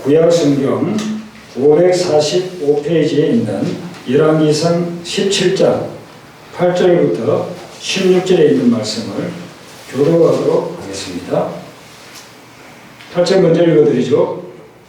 구약성경 545페이지에 있는 열왕기상 17장 8절부터 16절에 있는 말씀을 교독하도록 하겠습니다. 8절 먼저 읽어드리죠.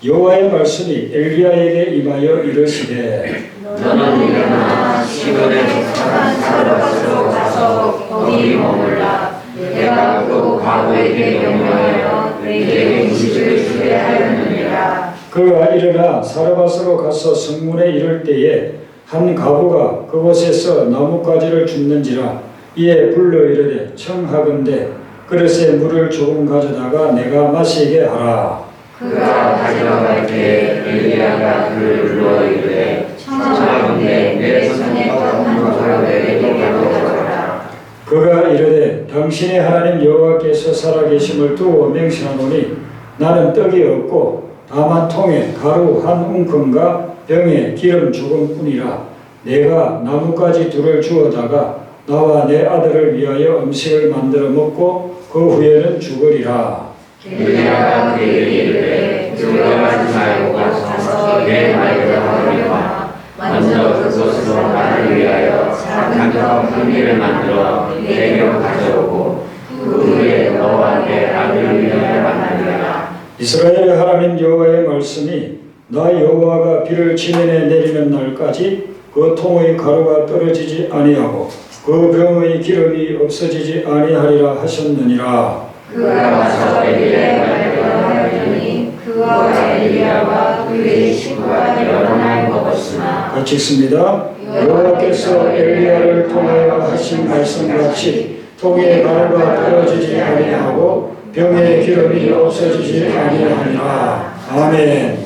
여호와의 말씀이 엘리야에게 임하여 이르시되 너는 일어나 시돈에 사람 사르밧으로 가서 거기 머물라. 내가 또 과부에게 명령하여 내게 음식을 주게 하였느니라. 그가 일어나 사르밧으로 가서 성문에 이를 때에 한 과부가 그곳에서 나뭇가지를 줍는지라. 이에 불러 이르되 청하건대 그릇에 물을 조금 가져다가 내가 마시게 하라. 그가 가져갈 때 엘리야가 그를 불러 이르되 청하건대 내 손에 떡한 조각 내게 가져가라. 그가 이르되 당신의 하나님 여호와께서 살아계심을 두고 맹세하노니 나는 떡이 없고 다만 통에 가루 한 웅큼과 병에 기름 조금뿐이라. 내가 나뭇가지 둘을 주어다가 나와 내 아들을 위하여 음식을 만들어 먹고 그 후에는 죽으리라. 엘리야가 그에게 이르되 두려워하지 말고 가서 내 말대로 하거니와 먼저 그곳으로 나를 위하여 작은 분미를 만들어 내게 가져오고 그 후에 너와 내 아들을 위하여 만들리라. 이스라엘의 하나님 여호와의 말씀이 나 여호와가 비를 지면에 내리는 날까지 그 통의 가루가 떨어지지 아니하고 그 병의 기름이 없어지지 아니하리라 하셨느니라. 그가 와서 엘리야의 말대로 하였더니 그와 엘리야와 그의 식구가 여러 날 먹었으나. 같이 읽습니다. 여호와께서 엘리야를 통하여 하신 말씀같이 통에 가루가 떨어지지 아니하고 병의 기름이 없어지지 아니하니라. 아멘.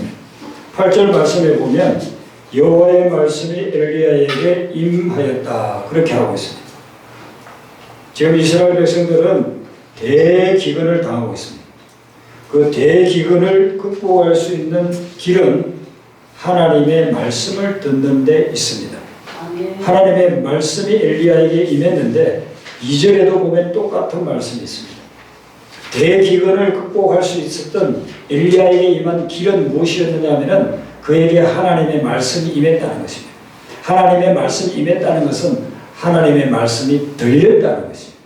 8절 말씀에 보면 여호와의 말씀이 엘리야에게 임하였다 그렇게 하고 있습니다. 지금 이스라엘 백성들은 대기근을 당하고 있습니다. 그 대기근을 극복할 수 있는 길은 하나님의 말씀을 듣는 데 있습니다. 하나님의 말씀이 엘리야에게 임했는데 2절에도 보면 똑같은 말씀이 있습니다. 대기근을 극복할 수 있었던 엘리야에게 임한 길은 무엇이었느냐 하면 그에게 하나님의 말씀이 임했다는 것입니다. 하나님의 말씀이 임했다는 것은 하나님의 말씀이 들렸다는 것입니다.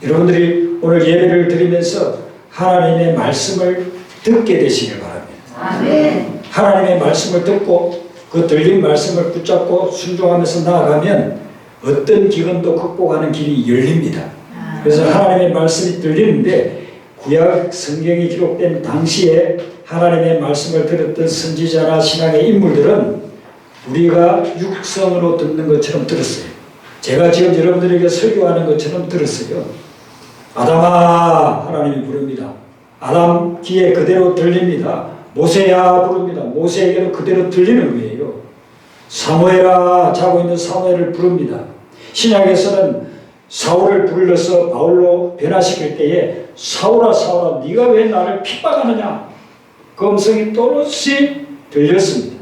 여러분들이 오늘 예배를 드리면서 하나님의 말씀을 듣게 되시길 바랍니다. 아멘. 하나님의 말씀을 듣고 그 들린 말씀을 붙잡고 순종하면서 나아가면 어떤 기근도 극복하는 길이 열립니다. 그래서 하나님의 말씀이 들리는데 구약 성경이 기록된 당시에 하나님의 말씀을 들었던 선지자나 신앙의 인물들은 우리가 육성으로 듣는 것처럼 들었어요. 제가 지금 여러분들에게 설교하는 것처럼 들었어요. 아담아 하나님이 부릅니다. 아담 귀에 그대로 들립니다. 모세야 부릅니다. 모세에게도 그대로 들리는 거예요. 사무엘아 자고 있는 사무엘을 부릅니다. 신약에서는 사울을 불러서 바울로 변화시킬 때에 사울아 사울아 네가 왜 나를 핍박하느냐 그 음성이 또렷이 들렸습니다.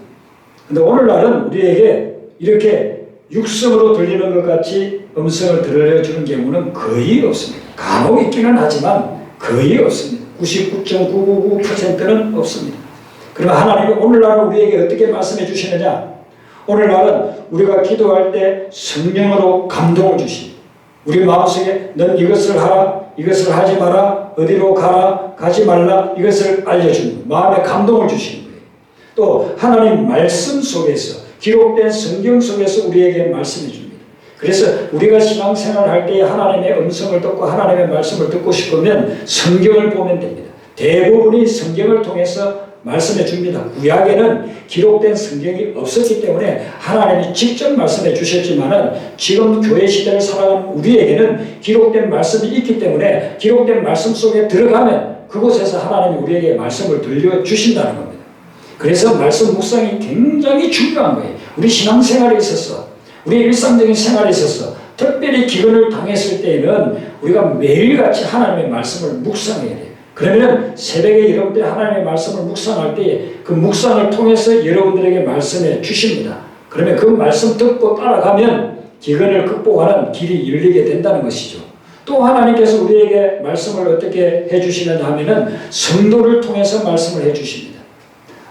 그런데 오늘날은 우리에게 이렇게 육성으로 들리는 것 같이 음성을 들려주는 경우는 거의 없습니다. 간혹 있기는 하지만 거의 없습니다. 99.999%는 없습니다. 그럼 하나님이 오늘날 우리에게 어떻게 말씀해 주시느냐? 오늘날은 우리가 기도할 때 성령으로 감동을 주십니다. 우리 마음속에 넌 이것을 하라, 이것을 하지 마라, 어디로 가라, 가지 말라 이것을 알려주는 거예요. 마음에 감동을 주시는 거예요. 또 하나님 말씀 속에서 기록된 성경 속에서 우리에게 말씀해 줍니다. 그래서 우리가 신앙생활을 할 때 하나님의 음성을 듣고 하나님의 말씀을 듣고 싶으면 성경을 보면 됩니다. 대부분이 성경을 통해서 말씀해 줍니다. 구약에는 기록된 성경이 없었기 때문에 하나님이 직접 말씀해 주셨지만은 지금 교회 시대를 살아가는 우리에게는 기록된 말씀이 있기 때문에 기록된 말씀 속에 들어가면 그곳에서 하나님이 우리에게 말씀을 들려주신다는 겁니다. 그래서 말씀 묵상이 굉장히 중요한 거예요. 우리 신앙생활에 있어서 우리 일상적인 생활에 있어서 특별히 기근을 당했을 때에는 우리가 매일같이 하나님의 말씀을 묵상해야 돼요. 그러면 새벽에 여러분들이 하나님의 말씀을 묵상할 때 그 묵상을 통해서 여러분들에게 말씀해 주십니다. 그러면 그 말씀 듣고 따라가면 기근을 극복하는 길이 열리게 된다는 것이죠. 또 하나님께서 우리에게 말씀을 어떻게 해주시느냐 하면은 성도를 통해서 말씀을 해주십니다.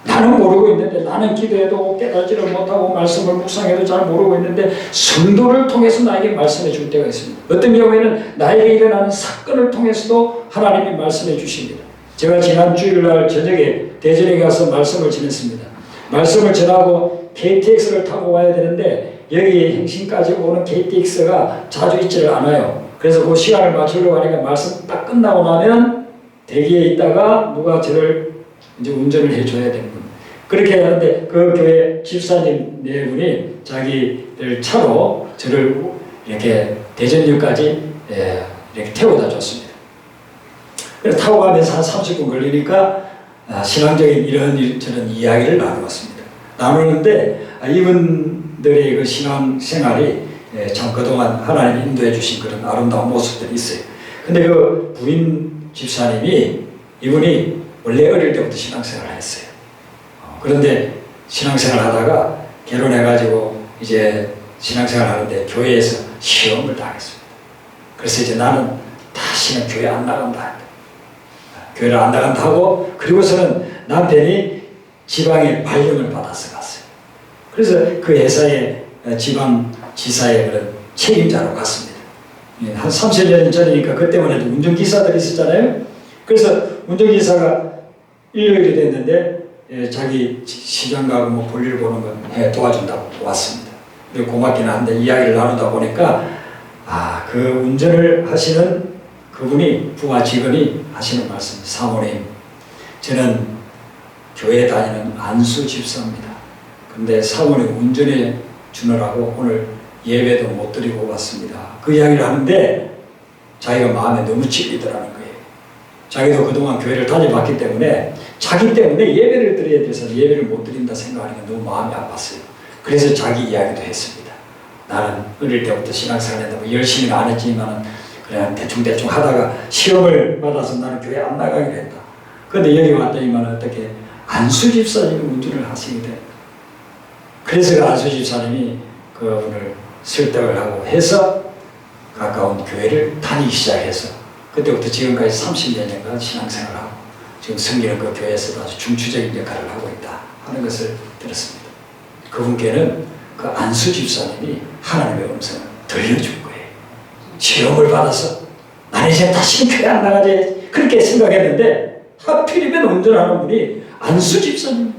나는 모르고 있는데, 나는 기도해도 깨닫지를 못하고 말씀을 묵상해도 잘 모르고 있는데 성도를 통해서 나에게 말씀해 줄 때가 있습니다. 어떤 경우에는 나에게 일어나는 사건을 통해서도 하나님이 말씀해 주십니다. 제가 지난 주일날 저녁에 대전에 가서 말씀을 전했습니다. 말씀을 전하고 KTX를 타고 와야 되는데 여기 행신까지 오는 KTX가 자주 있지를 않아요. 그래서 그 시간을 맞추려고 하니까 말씀 딱 끝나고 나면 대기에 있다가 누가 저를 이제 운전을 해줘야 되는 겁니다. 그렇게 하는데 그 교회 집사님 네 분이 자기들 차로 저를 이렇게 대전역까지 이렇게 태워다 줬습니다. 그래서 타고 가면서 한 30분 걸리니까 신앙적인 이런저런 이야기를 나누었습니다. 나누는데 이분들의 그 신앙 생활이 참 그동안 하나님 인도해 주신 그런 아름다운 모습들이 있어요. 근데 그 부인 집사님이 이분이 원래 어릴 때부터 신앙생활을 했어요. 그런데 신앙생활 하다가 결혼해가지고 이제 신앙생활 하는데 교회에서 시험을 당했습니다. 그래서 이제 나는 다시는 교회 안 나간다. 교회를 안 나간다 하고, 그리고서는 남편이 지방에 발령을 받아서 갔어요. 그래서 그 회사의 지방 지사의 그런 책임자로 갔습니다. 한 30년 전이니까 그때만 해도 운전기사들이 있었잖아요. 그래서 운전기사가 일요일이 됐는데 자기 시장 가고 뭐 볼일 보는 거 도와준다고 왔습니다. 그리고 고맙긴 한데 이야기를 나누다 보니까 그 운전을 하시는 그분이 부하 직원이 하시는 말씀, 사모님, 저는 교회 다니는 안수 집사입니다. 근데 사모님 운전해 주느라고 오늘 예배도 못 드리고 왔습니다. 그 이야기를 하는데 자기가 마음에 너무 찔리더라는 거예요. 자기도 그동안 교회를 다녀봤기 때문에 자기 때문에 예배를 드려야 돼서 예배를 못 드린다 생각하니까 너무 마음이 아팠어요. 그래서 자기 이야기도 했습니다. 나는 어릴 때부터 신앙생활 했다고 열심히 안 했지만 그냥 대충대충 하다가 시험을 받아서 나는 교회 안 나가기로 했다. 그런데 여기 왔더니만 어떻게 안수 집사님이 운전을 하시게 돼. 그래서 그 안수 집사님이 그분을 설득을 하고 해서 가까운 교회를 다니기 시작해서 그때부터 지금까지 30년간 신앙생활을 하고 지금 섬기는 그 교회에서도 아주 중추적인 역할을 하고 있다 하는 것을 들었습니다. 그분께는 그 안수 집사님이 하나님의 음성을 들려준 거예요. 시험을 받아서 나는 이제 다시 교회 안 나가지 그렇게 생각했는데 하필이면 운전하는 분이 안수 집사님,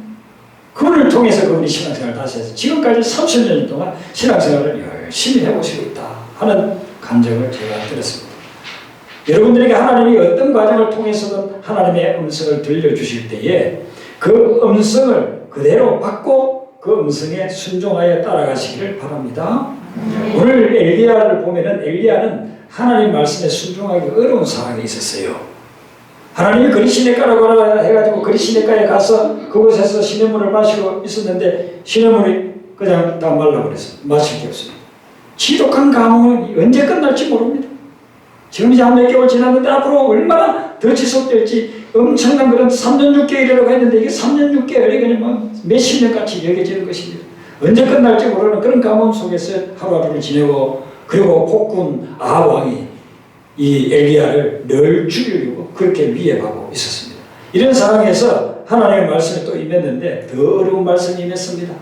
그분을 통해서 그분이 신앙생활을 다시 해서 지금까지 30년 동안 신앙생활을 열심히 해보시고 있다 하는 감정을 제가 들었습니다. 여러분들에게 하나님이 어떤 과정을 통해서든 하나님의 음성을 들려주실 때에 그 음성을 그대로 받고 그 음성에 순종하여 따라가시기를 바랍니다. 오늘 엘리야를 보면은 엘리야는 하나님 말씀에 순종하기 어려운 상황이 있었어요. 하나님이 그리시네가라고 하라 해가지고 그리시네가에 가서 그곳에서 시냇물을 마시고 있었는데 시냇물이 그냥 다 말라버렸어요. 마실 게 없습니다. 지독한 가뭄은 언제 끝날지 모릅니다. 지금 이제 한 몇 개월 지났는데 앞으로 얼마나 더 지속될지 엄청난 그런 3년 6개월이라고 했는데 이게 3년 6개월이 그냥 뭐 몇십 년같이 여겨지는 것입니다. 언제 끝날지 모르는 그런 가뭄 속에서 하루하루를 지내고, 그리고 폭군 아합 왕이 이 엘리야를 늘 죽이려고 그렇게 위협하고 있었습니다. 이런 상황에서 하나님의 말씀이 또 임했는데 더 어려운 말씀이 임했습니다.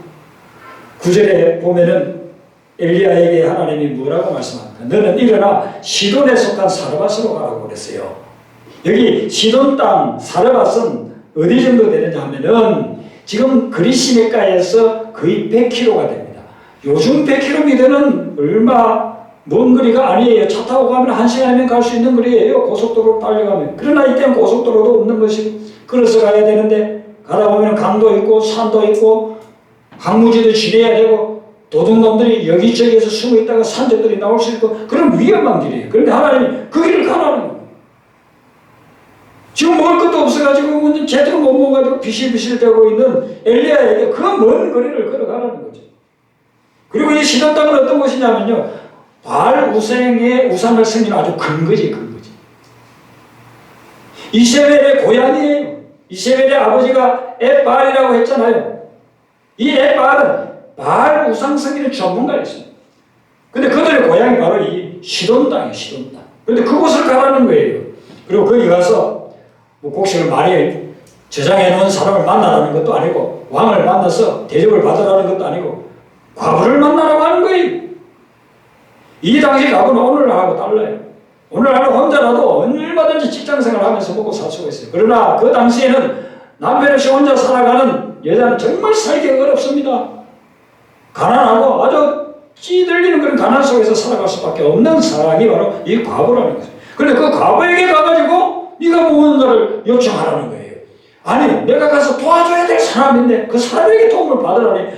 9절에 보면은 엘리야에게 하나님이 뭐라고 말씀합니까? 너는 일어나 시돈에 속한 사르밧으로 가라고 그랬어요. 여기 시돈 땅 사르밧은 어디 정도 되느냐 하면은 지금 그리시네가에서 거의 100km가 됩니다. 요즘 100km는 얼마 먼 거리가 아니에요. 차 타고 가면 1시간이면 갈 수 있는 거리예요. 고속도로로 달려가면. 그러나 이때는 고속도로도 없는 것이 걸어서 가야 되는데 가다 보면 강도 있고 산도 있고 항무지도 지내야 되고 도둑놈들이 여기저기에서 숨어 있다가 산적들이 나올 수 있고 그런 위험한 길이에요. 그런데 하나님이 그 길을 가라는 거예요. 지금 먹을 것도 없어가지고 제대로 못 먹어가지고 비실비실 되고 있는 엘리야에게 그 먼 거리를 걸어가라는 거죠. 그리고 이 시돈 땅은 어떤 곳이냐면요, 바알 우상의 우상을 섬기는 아주 근거지. 이세벨의 고향이에요. 이세벨의 아버지가 엣바알이라고 했잖아요. 이 엣바알은 바알 우상 섬기는 전문가였습니다. 근데 그들의 고향이 바로 이 시돈 땅이에요. 시돈 땅. 그런데 그곳을 가라는 거예요. 그리고 거기 가서 뭐 곡식을 많이 저장해 놓은 사람을 만나라는 것도 아니고 왕을 만나서 대접을 받으라는 것도 아니고 과부를 만나라고 하는 거예요. 이 당시 과부는 오늘날하고 달라요. 오늘날은 혼자라도 얼마든지 직장생활 하면서 먹고 살 수가 있어요. 그러나 그 당시에는 남편 없이 혼자 살아가는 여자는 정말 살기가 어렵습니다. 가난하고 아주 찌들리는 그런 가난 속에서 살아갈 수밖에 없는 사람이 바로 이 과부라는 거죠. 그런데 그 과부에게 가가지고 네가 무언가를 요청하라는 거예요. 아니 내가 가서 도와줘야 될 사람인데 그 사람에게 도움을 받으라니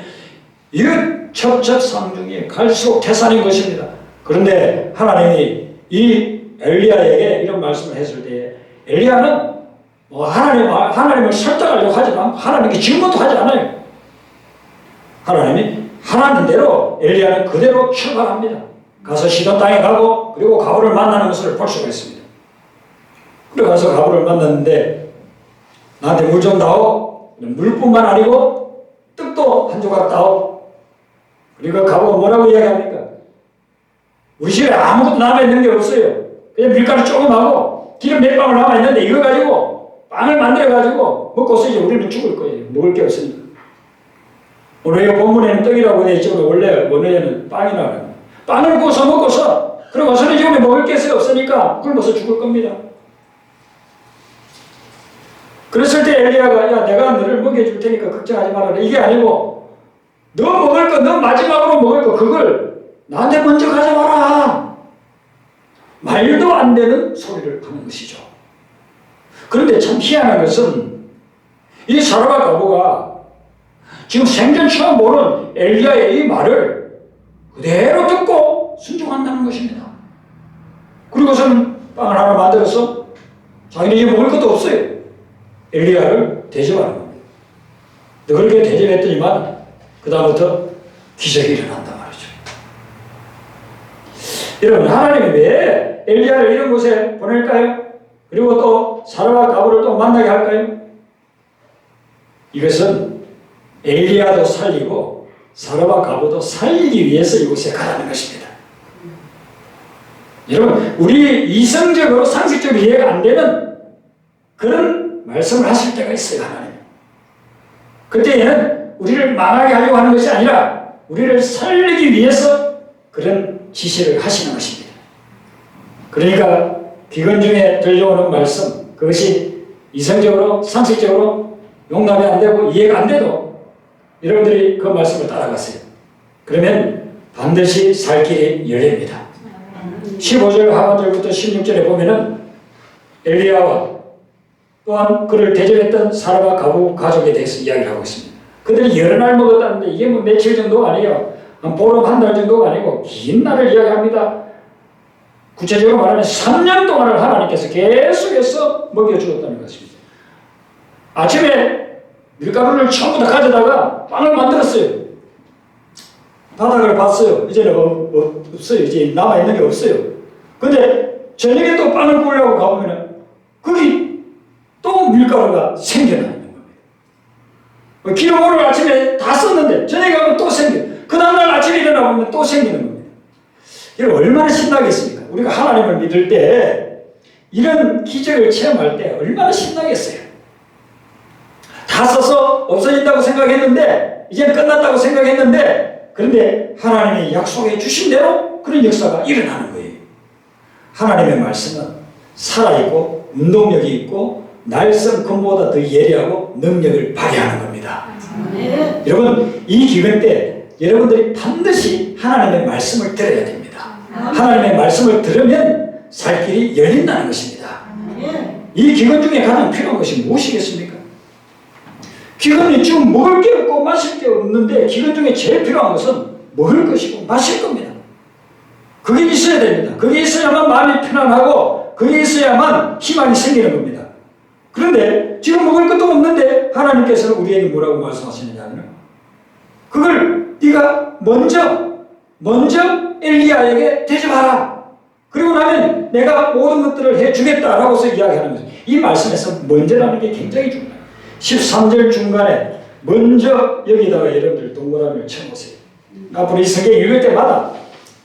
이건 첩첩산중이 갈수록 태산인 것입니다. 그런데 하나님이 이 엘리야에게 이런 말씀을 했을 때 엘리야는 뭐 하나님을 설득하려고 하지만 하나님께 질문도 하지 않아요. 하나님이 하나님 대로 엘리야는 그대로 출발합니다. 가서 시돈 땅에 가고 그리고 가부를 만나는 것을 볼 수가 있습니다. 그래 가서 가부를 만났는데 나한테 물 좀 다오. 물뿐만 아니고 떡도 한 조각 다오. 그리고 가부가 뭐라고 이야기합니까? 우리 집에 아무것도 남아있는 게 없어요. 그냥 밀가루 조금 하고 기름 몇 방울 남아있는데 이거 가지고 빵을 만들어가지고 먹고서 이제 우리는 죽을 거예요. 먹을 게 없으니까. 오늘 본문에는 떡이라고 되어 있지만 원래는 빵이라고. 빵을 구워서 먹고서 그리고 어서는 지금 먹을 게 없으니까 굶어서 죽을 겁니다. 그랬을 때 엘리야가 야 내가 너를 먹여줄 테니까 걱정하지 말아라. 이게 아니고 너 먹을 거, 너 마지막으로 먹을 거 그걸 나한테 먼저 가져와라. 말도 안 되는 소리를 하는 것이죠. 그런데 참 희한한 것은 이 사라가 가부가 지금 생전 처음 보는 엘리야의 이 말을 그대로 듣고 순종한다는 것입니다. 그리고서는 빵을 하나 만들어서 자기는 이제 먹을 것도 없어요. 엘리야를 대접하는 겁니다. 그렇게 대접했더니만 그 다음부터 기적이 일어난단 말이죠. 여러분 하나님이 왜 엘리야를 이런 곳에 보낼까요? 그리고 또 사라와 가부를 또 만나게 할까요? 이것은 엘리야도 살리고 사라와 가부도 살리기 위해서 이곳에 가라는 것입니다. 여러분 우리 이성적으로 상식적으로 이해가 안 되는 그런 말씀을 하실 때가 있어요. 하나님. 그때에는 우리를 망하게 하려고 하는 것이 아니라 우리를 살리기 위해서 그런 지시를 하시는 것입니다. 그러니까 기근 중에 들려오는 말씀 그것이 이성적으로 상식적으로 용납이 안 되고 이해가 안 돼도 여러분들이 그 말씀을 따라가세요. 그러면 반드시 살 길이 열립니다. 15절 하반절부터 16절에 보면은 엘리야와 또한 그를 대접했던 사라와 가부 가족에 대해서 이야기를 하고 있습니다. 그들이 여러 날 먹었다는데 이게 뭐 며칠 정도가 아니에요. 한 보름 한 달 정도가 아니고 긴 날을 이야기합니다. 구체적으로 말하면 3년 동안을 하나님께서 계속해서 먹여주었다는 것입니다. 아침에 밀가루를 전부 다 가져다가 빵을 만들었어요. 바닥을 봤어요. 이제는 없어요. 이제 남아있는 게 없어요. 근데 저녁에 또 빵을 구우려고 가보면 거기 또 밀가루가 생겨나 있는 겁니다. 기름 오늘 아침에 다 썼는데 저녁에 가면 또 생겨. 그 다음날 아침에 일어나 보면 또 생기는 겁니다. 여러분 얼마나 신나겠습니까? 우리가 하나님을 믿을 때 이런 기적을 체험할 때 얼마나 신나겠어요. 다 써서 없어진다고 생각했는데 이제는 끝났다고 생각했는데 그런데 하나님이 약속해 주신 대로 그런 역사가 일어나는 거예요. 하나님의 말씀은 살아있고 운동력이 있고 날선 금보다 더 예리하고 능력을 발휘하는 겁니다. 여러분 이 기근 때 여러분들이 반드시 하나님의 말씀을 들어야 됩니다. 하나님의 말씀을 들으면 살 길이 열린다는 것입니다. 이 기근 중에 가장 필요한 것이 무엇이겠습니까? 기근이 지금 먹을 게 없고 마실 게 없는데 기근 중에 제일 필요한 것은 먹을 것이고 마실 겁니다. 그게 있어야 됩니다. 그게 있어야만 마음이 편안하고 그게 있어야만 희망이 생기는 겁니다. 그런데 지금 먹을 것도 없는데 하나님께서는 우리에게 뭐라고 말씀하시느냐면 그걸 네가 먼저 엘리야에게 대접하라. 그리고 나면 내가 모든 것들을 해주겠다라고서 이야기하는 거죠. 이 말씀에서 먼저라는 게 굉장히 중요해요. 13절 중간에 먼저 여기다가 여러분들 동그라미를 쳐보세요. 앞으로 이 성경 읽을 때마다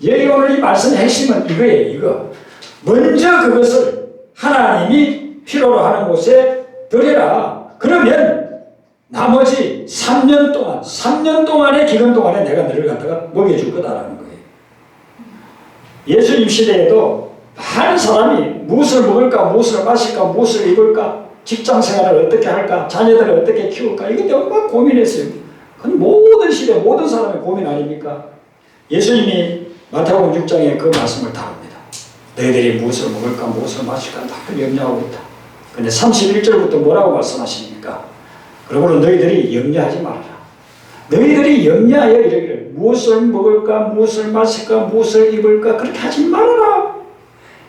여기 오늘 이 말씀의 핵심은 이거예요. 이거 먼저 그것을 하나님이 필요로 하는 곳에 드려라. 그러면 나머지 3년 동안의 기간 동안에 내가 너를 갖다가 먹여줄 거다라는 거예요. 예수님 시대에도 많은 사람이 무엇을 먹을까, 무엇을 마실까, 무엇을 입을까, 직장 생활을 어떻게 할까, 자녀들을 어떻게 키울까, 이것 막 고민했어요. 그건 모든 시대, 모든 사람의 고민 아닙니까? 예수님이 마태복음 6장에 그 말씀을 다룹니다. 너희들이 무엇을 먹을까, 무엇을 마실까, 다 염려하고 있다. 근데 31절부터 뭐라고 말씀하십니까? 그러므로 너희들이 염려하지 말아라. 너희들이 염려하여 이르기를 무엇을 먹을까, 무엇을 마실까, 무엇을 입을까, 그렇게 하지 말아라.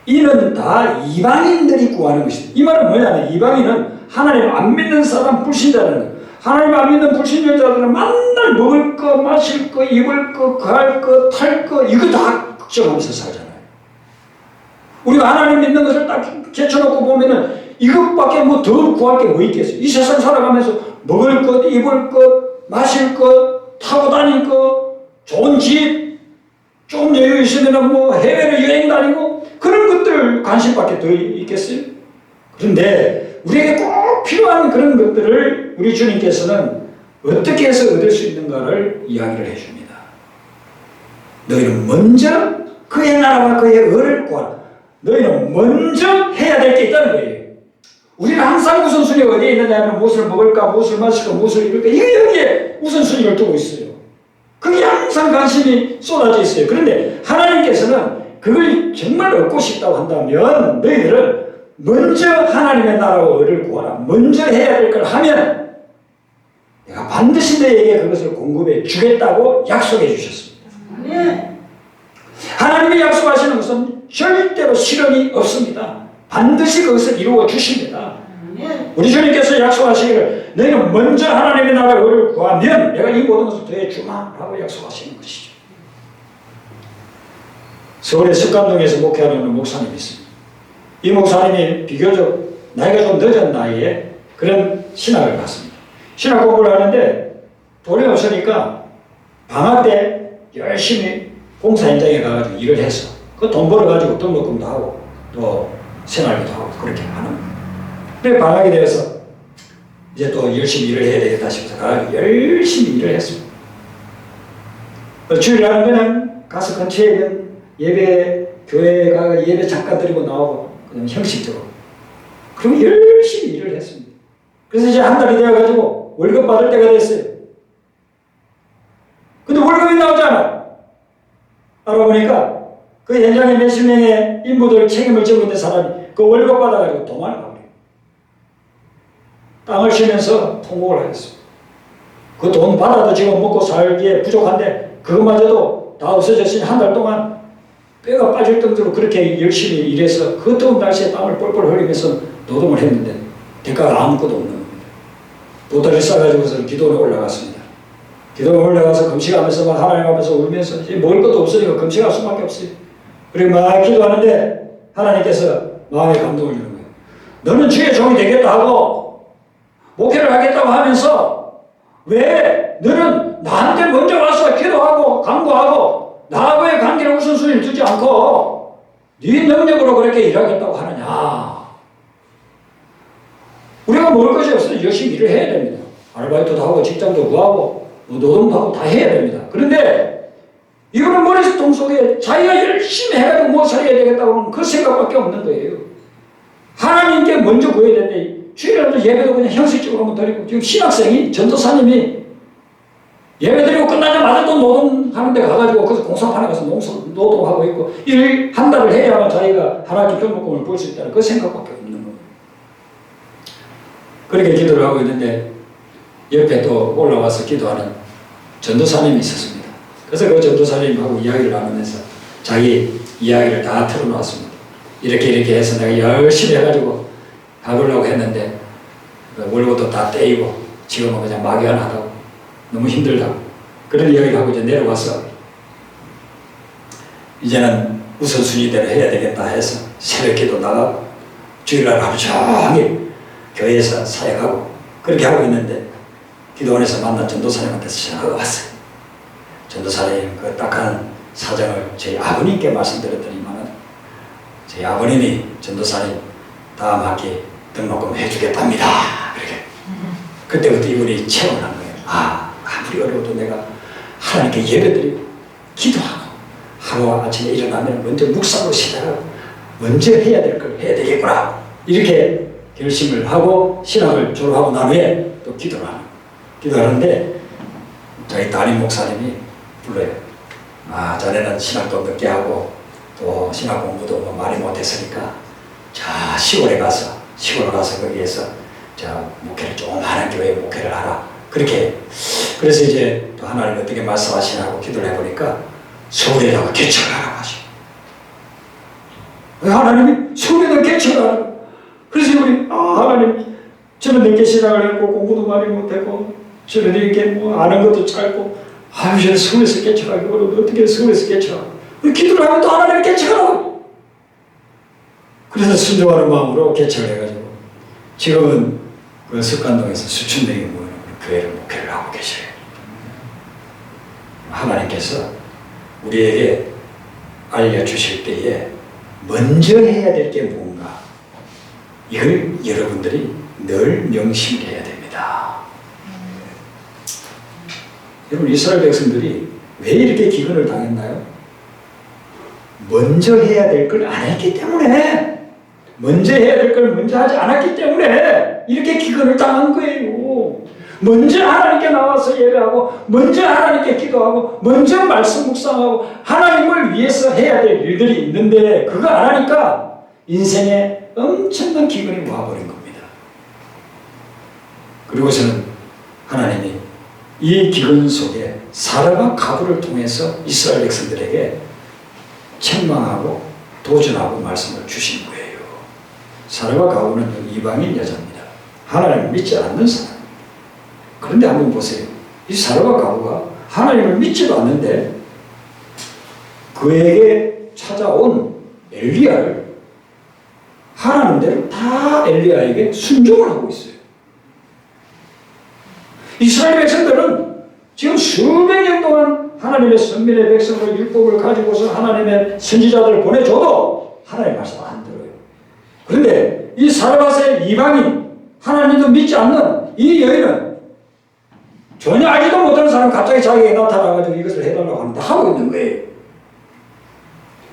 이는 다 이방인들이 구하는 것이다. 이 말은 뭐냐면 이방인은 하나님 안 믿는 사람, 불신자라는 거예요. 하나님 안 믿는 불신자들은 맨날 먹을 거, 마실 거, 입을 거, 갈 거, 탈 거, 이거 다 걱정하면서 살잖아요. 우리가 하나님 믿는 것을 딱 제쳐놓고 보면은 이것밖에 뭐 더 구할 게 뭐 있겠어요? 이 세상 살아가면서 먹을 것, 입을 것, 마실 것, 타고 다닐 것, 좋은 집, 좀 여유 있으면 뭐 해외로 여행 다니고 그런 것들 관심밖에 더 있겠어요? 그런데 우리에게 꼭 필요한 그런 것들을 우리 주님께서는 어떻게 해서 얻을 수 있는가를 이야기를 해줍니다. 너희는 먼저 그의 나라와 그의 의를 구하라. 너희는 먼저 해야 될 게 있다는 거예요. 우리는 항상 우선순위가 어디에 있느냐 하면 무엇을 먹을까, 무엇을 마실까, 무엇을 입을까, 이게 여기에 우선순위를 두고 있어요. 그게 항상 관심이 쏟아져 있어요. 그런데 하나님께서는 그걸 정말 얻고 싶다고 한다면 너희들은 먼저 하나님의 나라와 의를 구하라. 먼저 해야 될 걸 하면 내가 반드시 너희에게 그것을 공급해 주겠다고 약속해 주셨습니다. 하나님이 약속하시는 것은 절대로 실현이 없습니다. 반드시 그것을 이루어 주십니다. 우리 주님께서 약속하시기를 너희는 먼저 하나님의 나라의 의를 구하면 내가 이 모든 것을 더해 주마 라고 약속하시는 것이죠. 서울의 석관동에서 목회하는 목사님이 있습니다. 이 목사님이 비교적 나이가 좀 늦은 나이에 그런 신학을 갔습니다. 신학 공부를 하는데 돈이 없으니까 방학 때 열심히 공사 현장에 가가지고 일을 해서 그 돈 벌어가지고 등록금도 하고 또 생활비도 하고 그렇게 하는 거예요. 근데 방학이 되어서 이제 또 열심히 일을 해야 되겠다 싶어서 가가지고 열심히 일을 했습니다. 주일날은 그냥 가서 근처에 있는 예배, 교회에 가서 예배 잠깐 드리고 나오고 그냥 형식적으로. 그리고 열심히 일을 했습니다. 그래서 이제 한 달이 되어가지고 월급 받을 때가 됐어요. 근데 월급이 나오지 않아요. 알아보니까 그 현장에 몇십 명의 인부들 책임을 지고 있는 사람이 그 월급 받아가지고 도망을 가버려요. 땅을 쉬면서 통곡을 하겠습니다. 그 돈 받아도 지금 먹고 살기에 부족한데 그것마저도 다 없어졌으니 한 달 동안 뼈가 빠질 정도로 그렇게 열심히 일해서 그 더운 날씨에 땀을 뻘뻘 흘리면서 노동을 했는데 대가가 아무것도 없는 겁니다. 보따리 싸가지고서 기도원에 올라갔습니다. 기도원에 올라가서 금식하면서 막 하나님 앞에서 울면서 이제 먹을 것도 없으니까 금식할 수밖에 없어요. 그리고 막 기도하는데 하나님께서 마음에 감동을 주는 거예요. 너는 주의 종이 되겠다 하고 목회를 하겠다고 하면서 왜 너는 나한테 먼저 와서 기도하고 간구하고 나하고의 관계를 우선순위를 두지 않고 네 능력으로 그렇게 일하겠다고 하느냐. 우리가 먹을 것이 없어서 열심히 일을 해야 됩니다. 아르바이트도 하고 직장도 구하고 노동도 하고 다 해야 됩니다. 그런데 이거는 머리통 속에 자기가 열심히 해가지고 뭐 살아야 되겠다고 하면 그 생각밖에 없는 거예요. 하나님께 먼저 구해야 되는데 주일날도 예배도 그냥 형식적으로만 드리고 지금 신학생이 전도사님이 예배 드리고 끝나자마자 또 노동하는 데 가가지고 거기서 공사판에 가서 노동하고 있고 일 한 달을 해야만 자기가 하나님 등록금을 벌 수 있다는 그 생각밖에 없는 거예요. 그렇게 기도를 하고 있는데 옆에 또 올라와서 기도하는 전도사님이 있었습니다. 그래서 그 전도사님하고 이야기를 나누면서 자기 이야기를 다 털어놓았습니다. 이렇게 해서 내가 열심히 해가지고 가보려고 했는데 월급도 다 떼이고 지금은 그냥 막연하다고 너무 힘들다고 그런 이야기를 하고 이제 내려와서 이제는 우선순위대로 해야 되겠다 해서 새벽기도 나가고 주일날 하루 종일 교회에서 사역하고 그렇게 하고 있는데 기도원에서 만난 전도사님한테서 전화가 왔어요. 전도사님 그 딱한 사정을 저희 아버님께 말씀드렸더니만은 저희 아버님이 전도사님 다음 학기 등록금 해주겠답니다. 그렇게 그때부터 이분이 체험을 한 거예요. 아무리 어려워도 내가 하나님께 예배드리고 기도하고 하루 아침에 일어나면 먼저 묵상으로 시작하고 먼저 해야 될 걸 해야 되겠구나. 이렇게 결심을 하고 신학을 졸업하고 난 후에 또 기도하는데 저희 담임 목사님이 불러요. 자네는 신학도 늦게 하고 또 신학 공부도 뭐 많이 못했으니까 시골에 가서 거기에서 목회를 조그마한 교회에 목회를 하라. 그래서 이제 또 하나님 어떻게 말씀하시냐고 기도를 해보니까 서울에다가 개척을 하라고 하시고 하나님이 서울에다가 개척을 하라고. 그래서 우리 하나님 저는 늦게 신학을 했고 공부도 많이 못했고 저는 이렇게 뭐 아는 것도 짧고 저는 서울에서 개척하기 어려운데 어떻게 서울에서 개척하고 기도를 하면 또 하나님이 개척하라고. 그래서 순종하는 마음으로 개척을 해가지고 지금은 그 습관동에서 수천 명이 모이는 교회를 목회를 하고 계셔요. 하나님께서 우리에게 알려주실 때에 먼저 해야 될 게 뭔가 이걸 여러분들이 늘 명심해야 됩니다. 여러분 이스라엘 백성들이 왜 이렇게 기근을 당했나요? 먼저 해야 될 걸 안 했기 때문에 먼저 해야 될 걸 먼저 하지 않았기 때문에 이렇게 기근을 당한 거예요. 먼저 하나님께 나와서 예배하고 먼저 하나님께 기도하고 먼저 말씀 묵상하고 하나님을 위해서 해야 될 일들이 있는데 그거 안 하니까 인생에 엄청난 기근이 와버린 겁니다. 그리고서는 하나님이 이 기근 속에 사라가 가부를 통해서 이스라엘 백성들에게 책망하고 도전하고 말씀을 주신 거예요. 사라가 가부는 이방인 여자입니다. 하나님을 믿지 않는 사람. 그런데 한번 보세요. 이 사라가 가부가 하나님을 믿지도 않는데 그에게 찾아온 엘리야를 하라는 대로 다 엘리야에게 순종을 하고 있어요. 이스라엘 백성들은 지금 수백 년 동안 하나님의 선민의 백성으로 율법을 가지고서 하나님의 선지자들을 보내줘도 하나님의 말씀 안 들어요. 그런데 이 사라밧의 이방인 하나님도 믿지 않는 이 여인은 전혀 알지도 못하는 사람 갑자기 자기에게 나타나가지고 이것을 해달라고 하는데 하고 있는 거예요.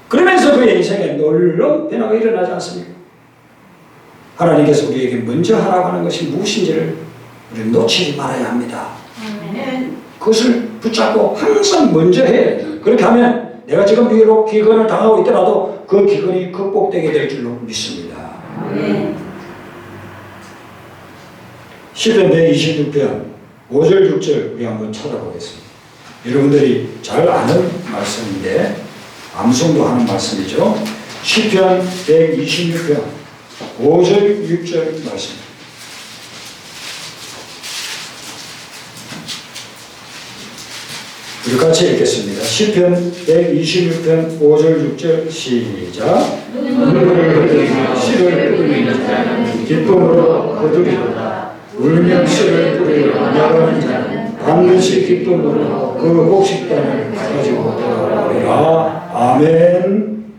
그러면서 그의 인생에 놀라운 변화가 일어나지 않습니까? 하나님께서 우리에게 먼저 하라고 하는 것이 무엇인지를 우리는 놓치지 말아야 합니다. 그것을 붙잡고 항상 먼저 해. 그렇게 하면 내가 지금 비록 기근을 당하고 있더라도 그 기근이 극복되게 될 줄로 믿습니다. 시편 126편 5절 6절 우리 한번 찾아보겠습니다. 여러분들이 잘 아는 말씀인데 암송도 하는 말씀이죠. 시편 126편 5절 6절 말씀. 우리 같이 읽겠습니다. 시편 126편 5절 6절 시작. 눈물을 흘리며 씨를 뿌리는 자는 기쁨으로 거두리로다. 울며 씨를 뿌리러 나가는 자는 반드시 기쁨으로 그 곡식단을 가지고 돌아오리라. 아멘.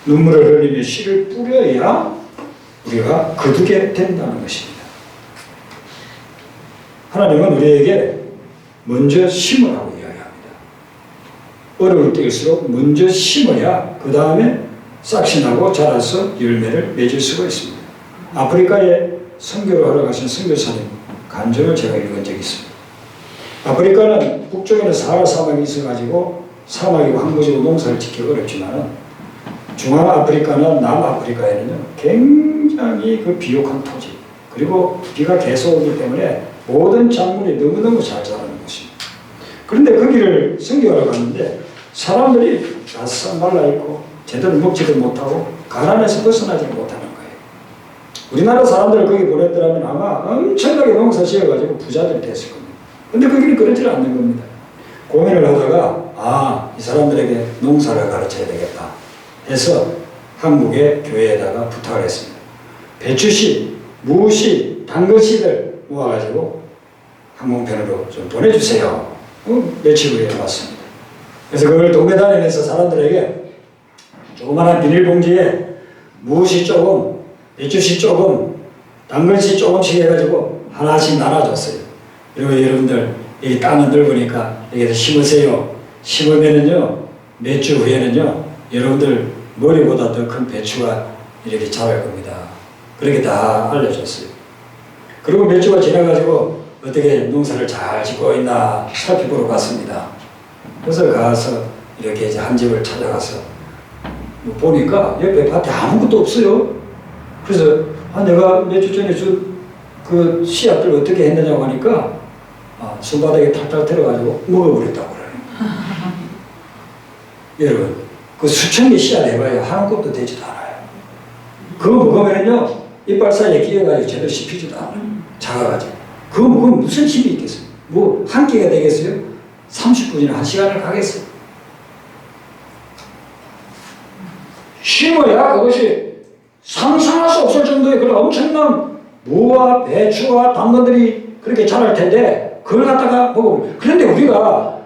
눈물을 흘리며 씨를 뿌려야 우리가 거두게 된다는 것입니다. 하나님은 우리에게 먼저 심으라고 이야기합니다. 어려울 때일수록 먼저 심어야 그 다음에 싹이 나고 자라서 열매를 맺을 수가 있습니다. 아프리카에 선교를 하러 가신 선교사님 간증을 제가 읽은 적이 있습니다. 아프리카는 북쪽에는 사하라 사막이 있어가지고 사막이고 항구지고 농사를 짓기 어렵지만 중앙아프리카나 남아프리카에는요 굉장히 그 비옥한 토지 그리고 비가 계속 오기 때문에 모든 작물이 너무너무 잘 자라는 곳입니다. 그런데 거기를 선교하러 갔는데 사람들이 바싹 말라있고 제대로 먹지도 못하고 가난에서 벗어나지 못하는 거예요. 우리나라 사람들을 거기 보냈더라면 아마 엄청나게 농사 지어가지고 부자들이 됐을 겁니다. 근데 거기는 그러지 않는 겁니다. 고민을 하다가 이 사람들에게 농사를 가르쳐야 되겠다 해서 한국의 교회에다가 부탁을 했습니다. 배추씨, 무씨, 당근씨들 모아가지고 항공편으로 좀 보내주세요. 며칠 후에 왔습니다. 그래서 그걸 동네 다니면서 사람들에게 조그마한 비닐봉지에 무씨 조금, 배추씨 조금, 당근씨 조금씩 해가지고 하나씩 나눠줬어요. 그리고 여러분들 이 땅은 넓으니까 여기서 심으세요. 심으면은요 몇 주 후에는요 여러분들 머리보다 더 큰 배추가 이렇게 자랄 겁니다. 그렇게 다 알려줬어요. 그리고 몇 주가 지나가지고 어떻게 농사를 잘 짓고 있나 살펴보러 갔습니다. 그래서 가서 이렇게 이제 한 집을 찾아가서 보니까 옆에 밭에 아무것도 없어요. 그래서 내가 몇 주 전에 준 그 씨앗들 어떻게 했느냐고 하니까 손바닥에 탈탈 털어가지고 먹어버렸다고 그러네. 여러분 그 수천 개 씨앗 해봐야 한 kop도 되지도 않아요. 그거 먹으면요 이빨 사이에 끼어가지고 제대로 씹히지도 않아요. 작아가지고 그거 먹으면 무슨 힘이 있겠어요. 뭐 한 끼가 되겠어요? 30분이나 1시간을 가겠어요. 심어야 그것이 상상할 수 없을 정도의 그런 엄청난 무와 배추와 당근들이 그렇게 자랄 텐데 그걸 갖다가 먹어버려요. 그런데 우리가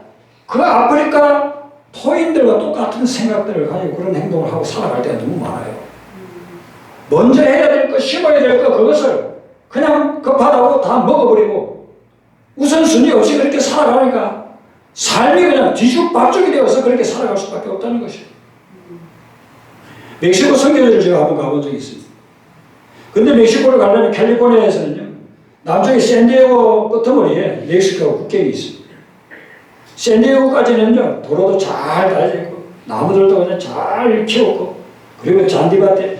그 아프리카 토인들과 똑같은 생각들을 가지고 그런 행동을 하고 살아갈 때가 너무 많아요. 먼저 해야 될 것, 심어야 될 것, 그것을 그냥 급하다고 다 먹어버리고 우선순위 없이 그렇게 살아가니까 삶이 그냥 뒤죽박죽이 되어서 그렇게 살아갈 수밖에 없다는 것이에요. 멕시코 선교지를 제가 한번 가본 적이 있습니다. 근데 멕시코를 가려면 캘리포니아에서는요, 남쪽에 샌디에고 끄트머리에 멕시코 국경이 있습니다. 샌디에고까지는요, 도로도 잘 달려 있고, 나무들도 그냥 잘 키웠고, 그리고 잔디밭에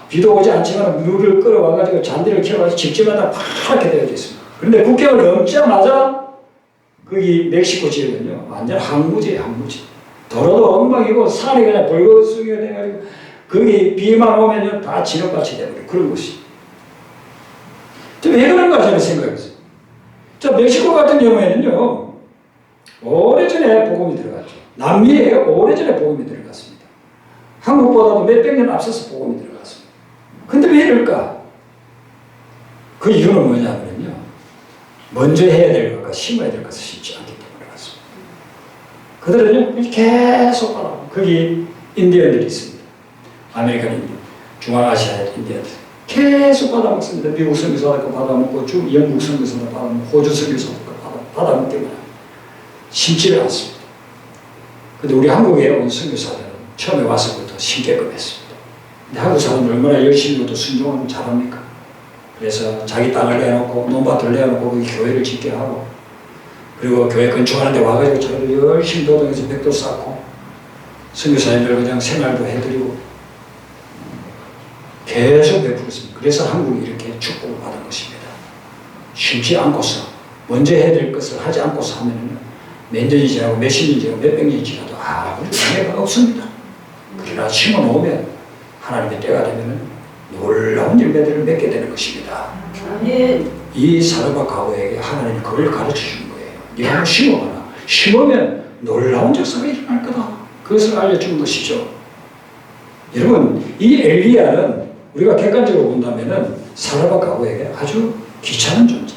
비도 오지 않지만 물을 끌어와가지고 잔디를 키워가지고 집집마다 파랗게 되어 있습니다. 그런데 국경을 넘자마자 거기 멕시코 지역은요, 완전 항무지예요, 항무지. 도로도 엉망이고 산이 그냥 벌거숭이가 돼가지고 거기 비만 오면요 다 진흙밭이 돼버려요. 그런 곳이. 왜 그런가 저는 생각했어요. 자, 멕시코 같은 경우에는요 오래전에 복음이 들어갔죠. 남미에 오래전에 복음이 들어갔습니다. 한국보다도 몇백 년 앞서서 복음이 들어갔습니다. 근데 왜 이럴까? 그 이유는 뭐냐면요 먼저 해야 될 것과 심어야 될 것을 심지 않기 때문에 그렇습니다. 그들은요 계속 바라보고 거기 인디언들이 있습니다. 아메리칸 인디언, 중앙아시아의 인디언들 계속 받아먹습니다. 미국 선교사도 받아먹고 영국 선교사도 받아먹고 호주 선교사도 받아먹기만 합니다. 심지를 않습니다. 근데 우리 한국에 온 선교사들은 처음에 와서부터 심게끔 했습니다. 근데 한국 사람들 얼마나 열심히 또 순종을 잘합니까? 그래서 자기 땅을 내놓고 논밭을 내놓고 거기 교회를 짓게 하고 그리고 교회 건축하는 데 와가지고 자기들 열심히 노동해서 벽도 쌓고 선교사님들 그냥 생활도 해드리고 계속 베풀고 있습니다. 그래서 한국이 이렇게 축복을 받은 것입니다. 심지 않고서 먼저 해야 될 것을 하지 않고서 하면 몇 년이 지나고 몇십 년이 지나고 몇백 년이 지나도 아무리 장애가 없습니다. 그러나 심어놓으면 하나님의 때가 되면 놀라운 열매들을 맺게 되는 것입니다. 이 사르밧 가부에게 하나님이 그걸 가르쳐 주는 거예요. 네가 한번 심어봐라. 심으면 놀라운 역사가 일어날 거다. 그것을 알려준 것이죠. 여러분, 이 엘리야는 우리가 객관적으로 본다면 사르밧 가부에게 아주 귀찮은 존재.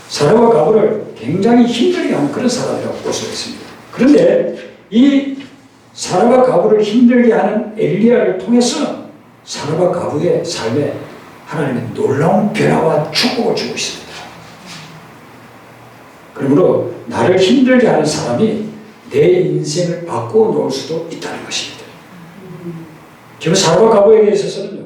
사르밧 가부를 굉장히 힘들게 하는 그런 사람이라고 볼 수 있습니다. 그런데 이 사르밧 가부를 힘들게 하는 엘리야를 통해서 사르밧 가부의 삶에 하나님은 놀라운 변화와 축복을 주고 있습니다. 그러므로 나를 힘들게 하는 사람이 내 인생을 바꾸어 놓을 수도 있다는 것입니다. 지금 사르밧 가부에게 있어서는요,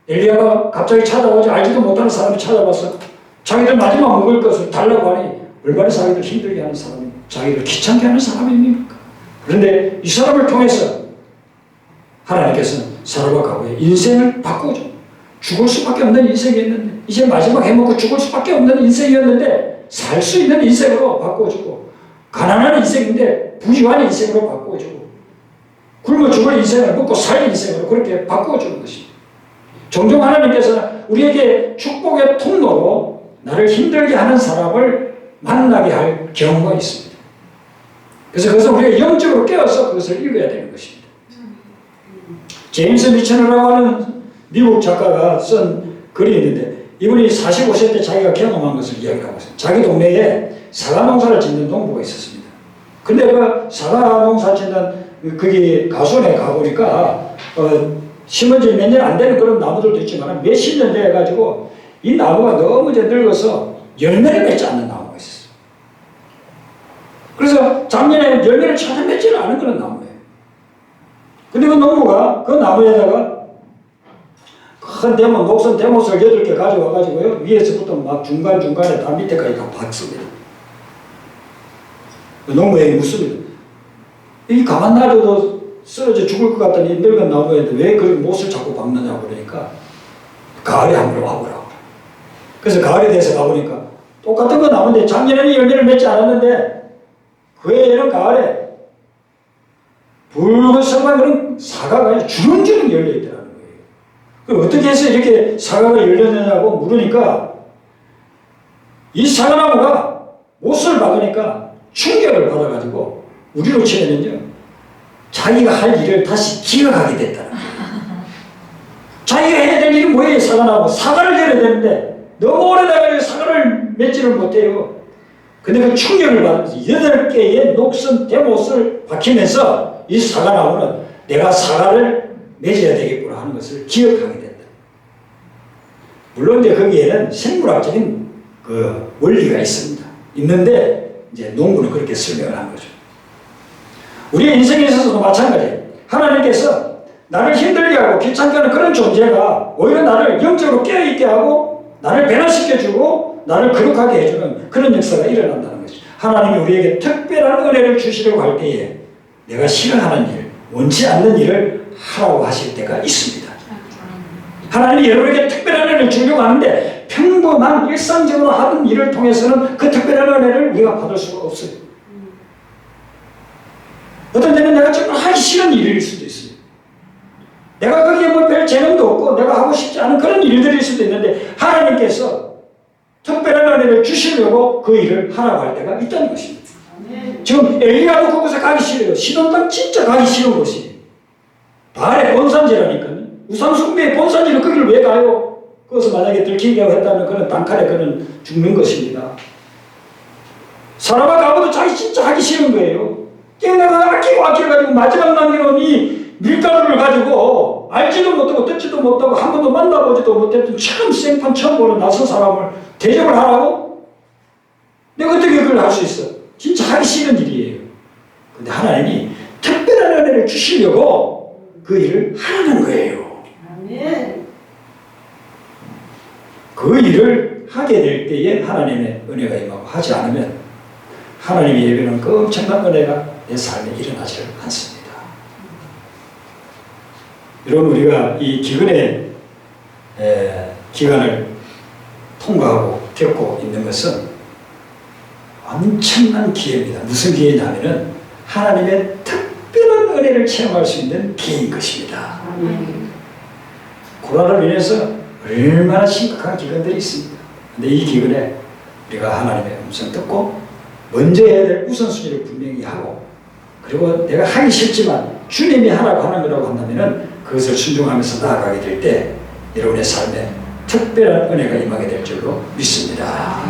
엘리야가 갑자기 찾아오지 알지도 못하는 사람이 찾아와서 자기들 마지막 먹을 것을 달라고 하니 얼마나 자기들 힘들게 하는 사람이, 자기들 귀찮게 하는 사람입니까? 그런데 이 사람을 통해서 하나님께서는 사르밧 가부의 인생을 바꾸죠. 죽을 수밖에 없는 인생이었는데, 이제 마지막 해먹고 죽을 수밖에 없는 인생이었는데 살 수 있는 인생으로 바꿔주고, 가난한 인생인데 부유한 인생으로 바꿔주고, 굶어 죽을 인생을 먹고 살 인생으로 그렇게 바꿔주는 것입니다. 종종 하나님께서는 우리에게 축복의 통로로 나를 힘들게 하는 사람을 만나게 할 경우가 있습니다. 그래서 그것을 우리가 영적으로 깨어서 그것을 읽어야 되는 것입니다. 제임스 미처너라고 하는 미국 작가가 쓴 글이 있는데, 이분이 45세 때 자기가 경험한 것을 이야기하고 있어요. 자기 동네에 사과 농사를 짓는 농부가 있었습니다. 근데 그 사과 농사 짓는 거기 가수원에 가보니까 심은 지 몇 년 안 되는 그런 나무들도 있지만 몇십 년 돼가지고 이 나무가 너무 이제 늙어서 열매를 맺지 않는 나무가 있었어요. 그래서 작년에 열매를 찾아 맺지를 않은 그런 나무예요. 근데 그 농부가 그 나무에다가 큰 대못, 녹슨 대못을 8개 가져와가지고요, 위에서부터 막 중간중간에 다 밑에까지 다 박습니다. 농부에게 묻습니다. 이 가만 놔둬도 쓰러져 죽을 것 같던 이 늙은 나무에 왜 그렇게 못을 자꾸 박느냐고 그러니까 가을에 한번 와보라고. 그래서 가을에 돼서 가보니까 똑같은 거 나무인데 작년에는 열매를 맺지 않았는데 그 해에는 가을에 붉은색만 그런 사과가 주렁주렁 열려있더라는 거예요. 그 어떻게 해서 이렇게 사과가 열렸느냐고 물으니까 이 사과나무가 못을 박으니까 충격을 받아가지고 우리로 치면요, 자기가 할 일을 다시 기억하게 됐다는 거예요. 자기가 해야 될 일이 뭐예요? 사과나무. 사과를 열어야 되는데 너무 오래돼가지고 사과를 맺지를 못해요. 근데 그 충격을 받으면서 8개의 녹슨 대못을 박히면서 이 사과나무는 내가 사과를 맺어야 되겠구나 하는 것을 기억하게 된다. 물론 이제 거기에는 생물학적인 그 원리가 있습니다. 있는데 이제 농부는 그렇게 설명을 한 거죠. 우리의 인생에 있어서도 마찬가지예요. 하나님께서 나를 힘들게 하고 귀찮게 하는 그런 존재가 오히려 나를 영적으로 깨어있게 하고 나를 변화시켜주고 나를 거룩하게 해주는 그런 역사가 일어난다는 것이죠. 하나님이 우리에게 특별한 은혜를 주시려고 할 때에 내가 싫어하는 일, 원치 않는 일을 하라고 하실 때가 있습니다. 하나님이 여러분에게 특별한 은혜를 주려고 하는데 평범한 일상적으로 하는 일을 통해서는 그 특별한 은혜를 우리가 받을 수가 없어요. 어떤 때는 내가 정말 하기 싫은 일일 수도 있어요. 내가 거기에 뭐 별 재능도 없고 내가 하고 싶지 않은 그런 일들일 수도 있는데 하나님께서 특별한 은혜를 주시려고 그 일을 하라고 할 때가 있다는 것입니다. 지금 엘리야도 그곳에 가기 싫어요. 시돈 땅 진짜 가기 싫은 곳이 바알의 본산지라니까요. 우상숭배의 본산지는 거기를 왜 가요? 그것을 만약에 들키게 했다면 그는 단칼에 그는 죽는 것입니다. 사람아 가봐도 자기 진짜 하기 싫은 거예요. 내가 아끼고 마지막 남겨놓은 이 밀가루를 가지고 알지도 못하고 듣지도 못하고 한 번도 만나보지도 못했던 처음 생판 처음 보는 낯선 사람을 대접을 하라고? 내가 어떻게 그걸 할 수 있어? 진짜 하기 싫은 일이에요. 근데 하나님이 특별한 은혜를 주시려고 그 일을 하라는 거예요. 아멘. 그 일을 하게 될 때에 하나님의 은혜가 임하고 하지 않으면 하나님의 예배는 그 엄청난 은혜가 내 삶에 일어나지 않습니다. 여러분 우리가 이 기근의 기간을 통과하고 겪고 있는 것은 엄청난 기회입니다. 무슨 기회냐면은 하나님의 특별한 은혜를 체험할 수 있는 기회인 것입니다. 코로나로 인해서 얼마나 심각한 기근들이 있습니다. 근데 이 기근에 우리가 하나님의 음성 듣고 먼저 해야 될 우선순위를 분명히 하고 그리고 내가 하기 싫지만 주님이 하라고 하는 거라고 한다면 그것을 순종하면서 나아가게 될 때 여러분의 삶에 특별한 은혜가 임하게 될 줄로 믿습니다.